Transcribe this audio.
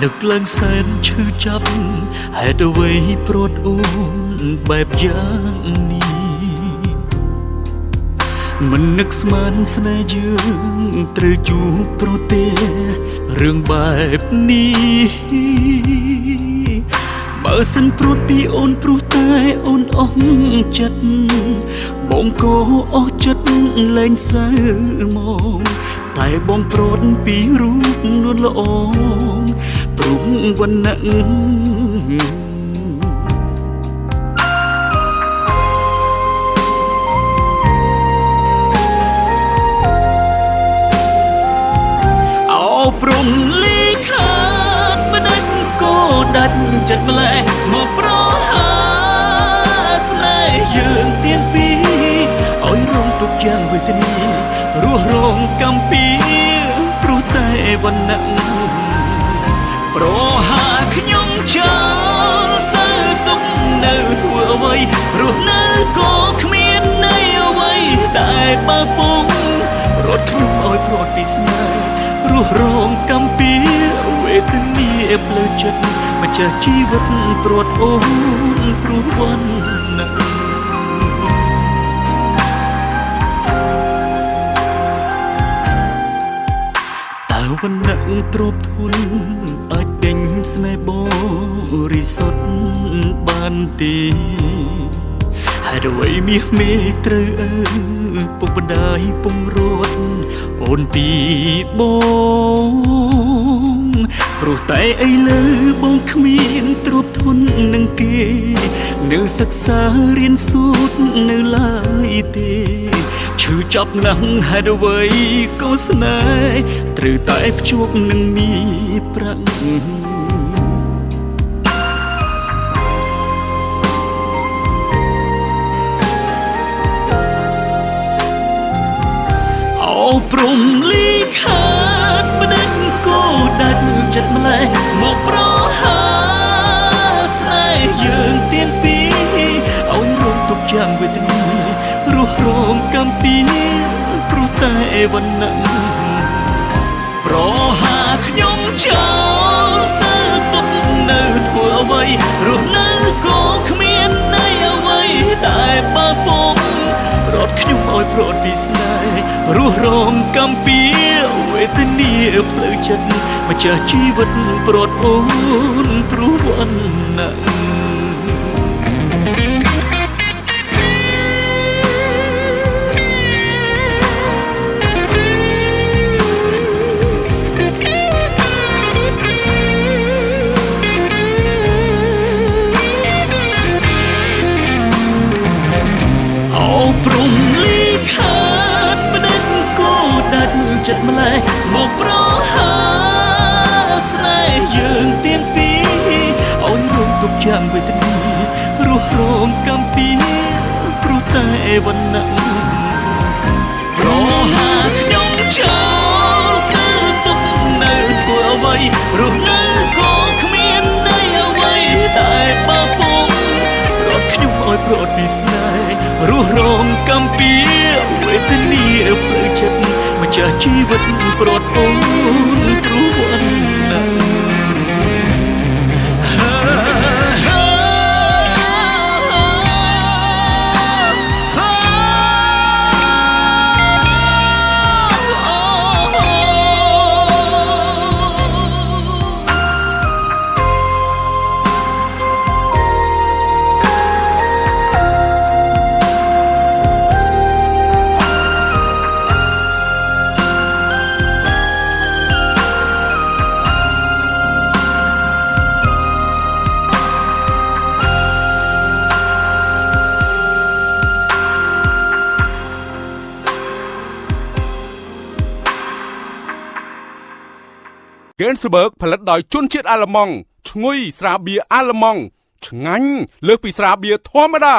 นึกเลื่อนแสนชื่อจับให้ตัวไว้โปรดอุ่นแบบอย่างนี้มันนึกสมันสนายยืงตรึจูโปรเตเรื่องแบบนี้បើសិនព្រួតពីអូនព្រោះតែអូនអស់ចិត្តបងក៏អស់ចិត្តលែងសើមកតែបងព្រួតពីរូបនួនល្អព្រោះវណ្ណៈព្រំលីខាតមិនដឹងក៏ដាច់ចិត្តម្លេះមកប្រហាស្នេហ៍យើងទាំងពីរឲ្យរងទុកយ៉ាងវេទនារស់រងកំពីព្រោះតែវណ្ណៈប្រហាខ្ញុំចោលទៅទុកនៅធ្វើអ្វីរស់នៅក៏គ្មាននៃអ្វីដែលបើពុំរត់ខ្ញុំឲ្យព្រាត់ពីស្នេហ៍រស់រងកំពីវេទនាផ្លូវចិត្តម្ចាស់ជីវិតព្រាត់អូនព្រោះវណ្ណៈតើវណ្ណៈទ្រពធនអាចដេញស្នេហ៍បរិសុទ្ធបានទេហេតុអ្វីមាសមេត្រូវពុកបណ្ដាយពងរត់អូនពីបងព្រោះតែឥឡូវបងគ្មានទ្រព្យធននឹងគេនៅសិក្សារៀនសូត្រនៅឡើយទេឈឺចាប់ណាស់ហេតុអ្វីក៏ស្នេហ៍ត្រូវតែភ្ជាប់នឹងមីប្រាក់ព្រំលីខាតមិនដឹងក៏ដាច់ចិត្តម្លេះមកប្រហាស្នេហ៍យើងទាំងពីរឲ្យរងទុកយ៉ាងវេទនារស់រងកំពីព្រោះតែវណ្ណៈប្រហាខ្ញុំចោលទៅទុកនៅធ្វើអ្វីរស់នៅក៏គ្មាននៃអ្វីដែលបើពុំរត់ខ្ញុំឲ្យព្រាត់ពីស្នេហ៍រស់រងកំពីវេទនាផ្លូវចិត្តម្ចាស់ជីវិតព្រាត់អូនព្រោះវណ្ណៈព្រំលីខាតមិនដឹងក៏ដាច់ចិត្តម្លេះមកប្រហាស្នេហ៍យើងទាំងពីរឲ្យរងទុកយ៉ាងវេទនារស់រងកំពីព្រោះតែវណ្ណៈប្រហាខ្ញុំចោលទៅទុកនៅធ្វើអ្វីរស់នៅក៏គ្មាននៃអ្វីដែលបើពុំរត់ខ្ញុំឲ្យព្រាត់ពីស្នេហ៍រស់រងកំពីវេទនាផ្លូវចិត្តម្ចាស់ជីវិតព្រាត់អូនព្រោះវណ្ណៈเกนสเบิร์กผลิตโดยชุนเชียดอาลมองชงุยสราเบียอาลมองឆ្ងាញ់លើសពីស្រាបៀរធម្មតា